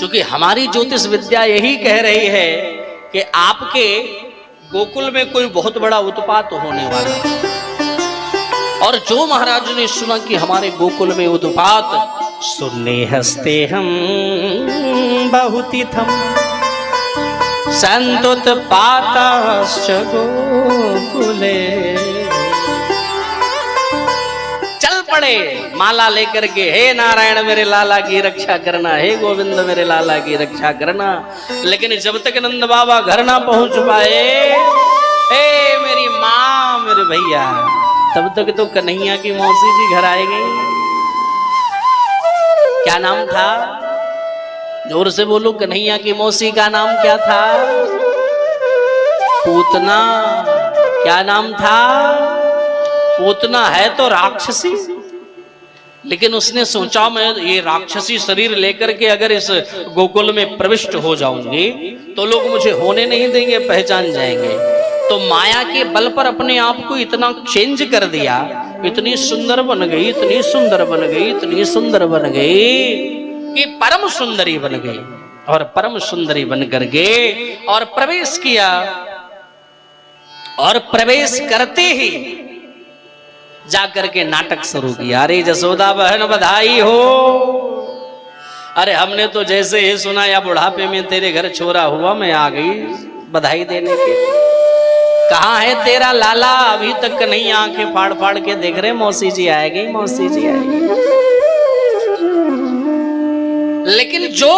क्योंकि हमारी ज्योतिष विद्या यही कह रही है कि आपके गोकुल में कोई बहुत बड़ा उत्पात होने वाला है। और जो महाराज ने सुना कि हमारे गोकुल में उत्पात, सुनने हंसते हम बहुतिथम संतुत्पाताश्च गोकुले। चल पड़े माला लेकर के, हे नारायण मेरे लाला की रक्षा करना, हे गोविंद मेरे लाला की रक्षा करना। लेकिन जब तक नंद बाबा घर ना पहुंच पाए, हे मेरी माँ मेरे भैया, तब तक तो कन्हैया की मौसी जी घर आए गई। क्या नाम था? जोर से बोलो, कन्हैया की मौसी का नाम क्या था? पूतना। क्या नाम था? पूतना है तो राक्षसी, लेकिन उसने सोचा मैं ये राक्षसी शरीर लेकर के अगर इस गोकुल में प्रविष्ट हो जाऊंगी तो लोग मुझे होने नहीं देंगे, पहचान जाएंगे। तो माया के बल पर अपने आप को इतना चेंज कर दिया, इतनी सुंदर बन गई, इतनी सुंदर बन गई, इतनी सुंदर बन गई कि परम सुंदरी बन गई। और परम सुंदरी बन करके और प्रवेश किया, और प्रवेश करते ही जाकर के नाटक शुरू किया। अरे जसोदा बहन बधाई हो, अरे हमने तो जैसे ही सुना या बुढ़ापे में तेरे घर छोरा हुआ, मैं आ गई बधाई देने के। कहाँ है तेरा लाला? अभी तक नहीं, आंखें फाड़ फाड़ के देख रहे, मौसी जी आएगी, मौसी जी आएगी। लेकिन जो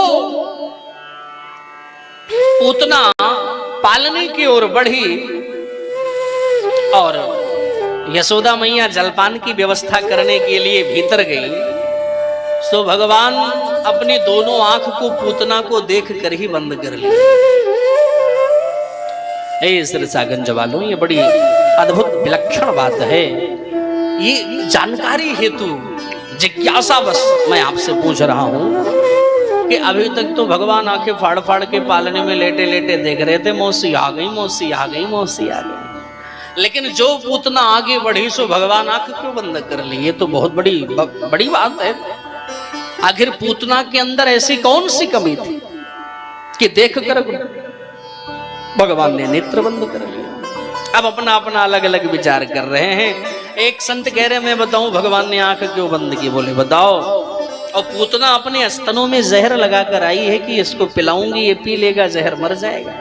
पूतना पालने की ओर बढ़ी और यशोदा मैया जलपान की व्यवस्था करने के लिए भीतर गई, तो भगवान अपनी दोनों आंख को पूतना को देख कर ही बंद कर ली। सिरसागंज वालों, ये बड़ी अद्भुत विलक्षण बात है। ये जानकारी हेतु जिज्ञासा बस मैं आपसे पूछ रहा हूं कि अभी तक तो भगवान आंखें फाड़ फाड़ के पालने में लेटे लेटे देख रहे थे, मौसी आ गई, मौसी आ गई, मौसी आ गई। लेकिन जो पूतना आगे बढ़ी सो भगवान आंख क्यों बंद कर ली? ये तो बहुत बड़ी बात है। आखिर पूतना के अंदर ऐसी कौन सी कमी थी कि देख कर भगवान ने नेत्र बंद कर लिया? अब अपना अपना अलग अलग विचार कर रहे हैं। एक संत कह रहे मैं बताऊं भगवान ने आंख क्यों बंद की? बोले बताओ। और पूतना अपने स्तनों में जहर लगा कर आई है कि इसको पिलाऊंगी, ये पी लेगा, जहर मर जाएगा।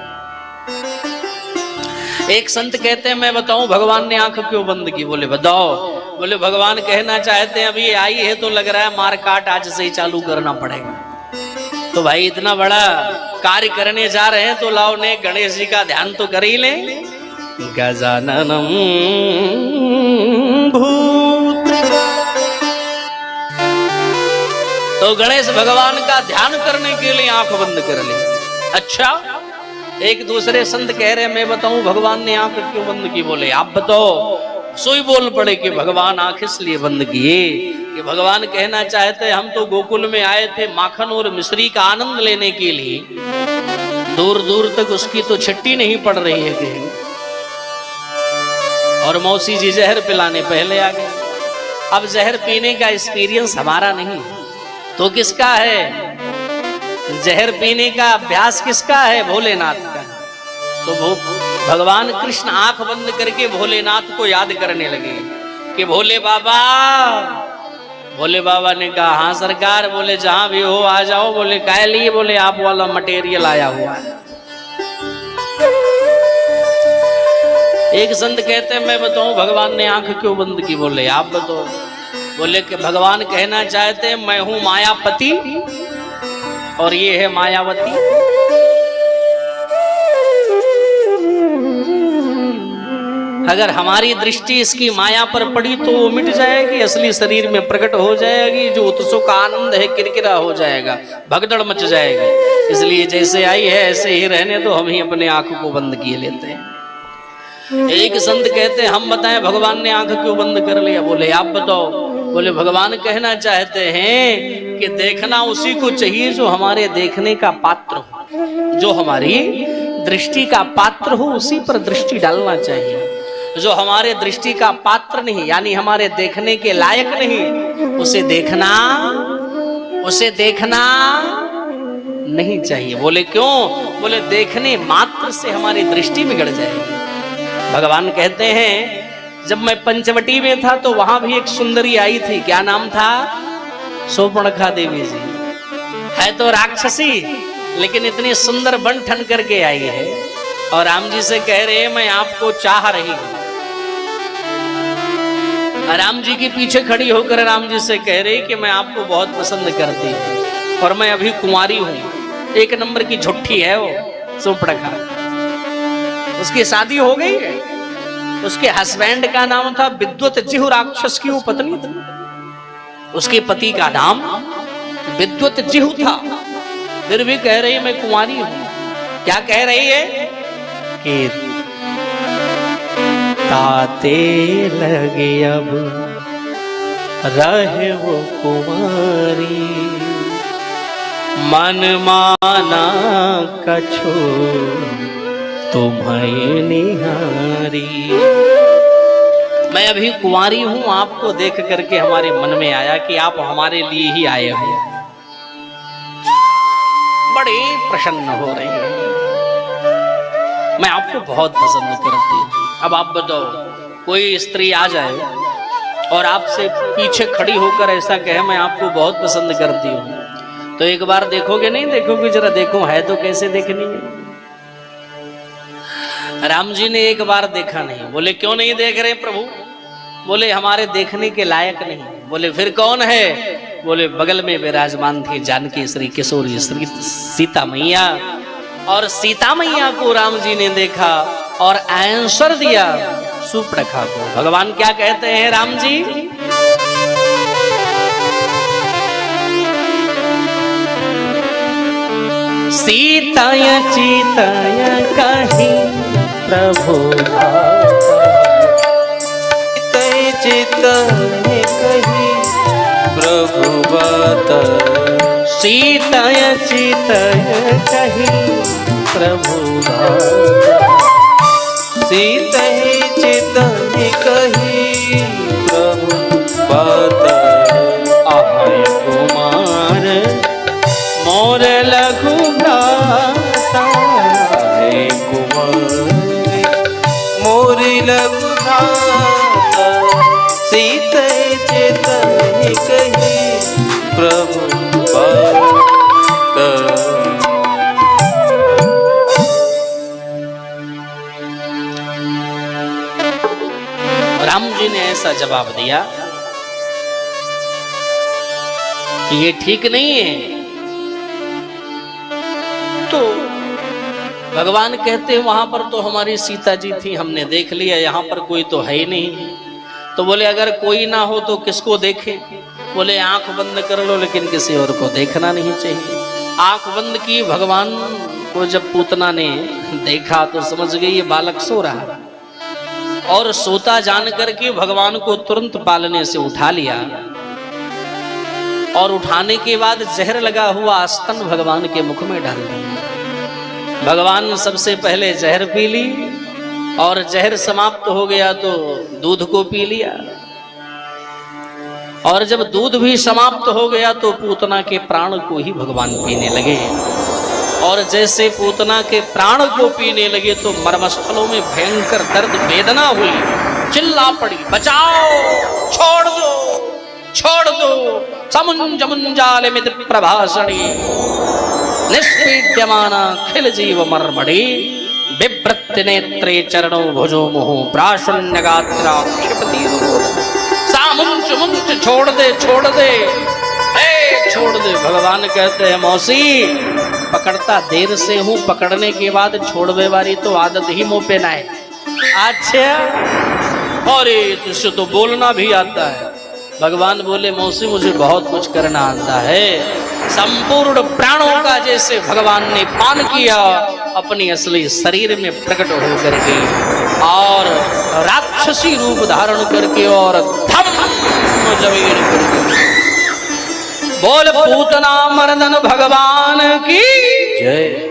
एक संत कहते हैं मैं बताऊं भगवान ने आंख क्यों बंद की? बोले बताओ। बोले भगवान कहना चाहते हैं अभी आई है तो लग रहा है मार काट आज से ही चालू करना पड़ेगा। तो भाई इतना बड़ा कार्य करने जा रहे हैं तो लाओ ने गणेश जी का ध्यान तो कर ही ले। गजाननम भूत, तो गणेश भगवान का ध्यान करने के लिए आंख बंद कर ली। अच्छा, एक दूसरे संत कह रहे मैं बताऊं भगवान ने आंख क्यों बंद की? बोले आप बताओ। सोई बोल पड़े कि भगवान आंख इसलिए बंद किए कि भगवान कहना चाहते हम तो गोकुल में आए थे माखन और मिश्री का आनंद लेने के लिए, दूर दूर तक उसकी तो छट्टी नहीं पड़ रही है कहीं, और मौसी जी जहर पिलाने पहले आ गए। अब जहर पीने का एक्सपीरियंस हमारा नहीं तो किसका है? जहर पीने का अभ्यास किसका है? भोलेनाथ का। तो वो भगवान कृष्ण आंख बंद करके भोलेनाथ को याद करने लगे कि भोले बाबा। भोले बाबा ने कहा हाँ सरकार। बोले जहां भी हो आ जाओ। बोले काहे लिए? बोले आप वाला मटेरियल आया हुआ है। एक संत कहते हैं मैं बताऊं भगवान ने आंख क्यों बंद की? बोले आप बताओ। बोले कि भगवान कहना चाहते हैं मैं हूं मायापति और ये है मायावती। अगर हमारी दृष्टि इसकी माया पर पड़ी तो वो मिट जाएगी, असली शरीर में प्रकट हो जाएगी, जो उत्सव का आनंद है किरकिरा हो जाएगा, भगदड़ मच जाएगी। इसलिए जैसे आई है ऐसे ही रहने दो, हम ही अपने आंख को बंद किए लेते हैं। एक संत कहते हैं हम बताएं भगवान ने आंख क्यों बंद कर लिया? बोले आप बताओ। बोले भगवान कहना चाहते हैं कि देखना उसी को चाहिए जो हमारे देखने का पात्र हो, जो हमारी दृष्टि का पात्र हो उसी पर दृष्टि डालना चाहिए। जो हमारे दृष्टि का पात्र नहीं यानी हमारे देखने के लायक नहीं, उसे देखना नहीं चाहिए। बोले क्यों? बोले देखने मात्र से हमारी दृष्टि बिगड़ जाएगी। भगवान कहते हैं जब मैं पंचवटी में था तो वहां भी एक सुंदरी आई थी। क्या नाम था? शूर्पणखा देवी जी। है तो राक्षसी, लेकिन इतनी सुंदर बन ठन करके आई है और राम जी से कह रहे मैं आपको चाह रही हूं। राम जी के पीछे खड़ी होकर राम जी से कह रही कि मैं आपको बहुत पसंद करती हूँ और मैं अभी कुंवारी हूं। एक नंबर की झुट्ठी है वो शूर्पणखा। उसकी शादी हो गई है। उसके हस्बैंड का नाम था विद्वत जिहु, राक्षस की वो पत्नी थी। उसके पति का नाम विद्वत जिहु था, फिर भी कह रही मैं कुंवारी हूं। क्या कह रही है कि ताते लगे अब रहे वो कुंवारी, मन माना कछो तुम्हें निहारी। मैं अभी कुंवारी हूं, आपको देख करके हमारे मन में आया कि आप हमारे लिए ही आए हो। बड़े प्रसन्न हो रहे हैं, मैं आपको बहुत पसंद करती हूँ। अब आप बताओ, कोई स्त्री आ जाए और आपसे पीछे खड़ी होकर ऐसा कहे मैं आपको बहुत पसंद करती हूँ, तो एक बार देखोगे नहीं देखोगे? जरा देखो, है तो कैसे देखनी है? राम जी ने एक बार देखा नहीं। बोले क्यों नहीं देख रहे प्रभु? बोले हमारे देखने के लायक नहीं। बोले फिर कौन है? बोले बगल में विराजमान थी जानकी श्री किशोरी श्री सीता मैया। और सीता मैया को राम जी ने देखा और आंसर दिया शूर्पणखा को। भगवान क्या कहते हैं राम जी? सीताय चिताय कही प्रभु चिताय कही प्रभु बात। सीताय चिताय कही प्रभु बात। सीताय चिताय कही प्रभु बात। आय कुमार मोर लघु भ्राता। आय कुमार मोर लघु भ्राता। सीताय चिताय कही प्रभु बात। राम जी ने ऐसा जवाब दिया कि ये ठीक नहीं है। तो भगवान कहते हैं वहां पर तो हमारी सीता जी थी, हमने देख लिया, यहाँ पर कोई तो है ही नहीं। तो बोले अगर कोई ना हो तो किसको देखें? बोले आंख बंद कर लो, लेकिन किसी और को देखना नहीं चाहिए। आंख बंद की। भगवान को जब पूतना ने देखा तो समझ गई ये बालक सो रहा, और सोता जान करके भगवान को तुरंत पालने से उठा लिया। और उठाने के बाद जहर लगा हुआ स्तन भगवान के मुख में डाल दिया। भगवान सबसे पहले जहर पी ली, और जहर समाप्त हो गया तो दूध को पी लिया। और जब दूध भी समाप्त हो गया तो पूतना के प्राण को ही भगवान पीने लगे। और जैसे पूतना के प्राण को पीने लगे तो मर्मस्थलों में भयंकर दर्द वेदना हुई। चिल्ला पड़ी, बचाओ, छोड़ दो, छोड़ दो। समुंज मुंजाल मित प्रभाषणी निष्पीड्यमाना खिल जीव मर्मणि। बिभ्रत्य नेत्रे चरणों भुजो मुहु प्राशुन्य गात्रा क्षिपति। सामुंच मुंच छोड़ दे, छोड़ दे, छोड़ दे। भगवान कहते हैं मौसी पकड़ता देर से हूं, पकड़ने के बाद छोड़वे वाली तो आदत ही मुंह पे ना है। अच्छा, अरे तुझसे तो बोलना भी आता है। भगवान बोले मौसी मुझे बहुत कुछ करना आता है। संपूर्ण प्राणों का जैसे भगवान ने पान किया अपनी असली शरीर में प्रकट होकर के, और राक्षसी रूप धारण करके, और धम्म जमीन करके। बोल पूतना मर्दन भगवान की जय।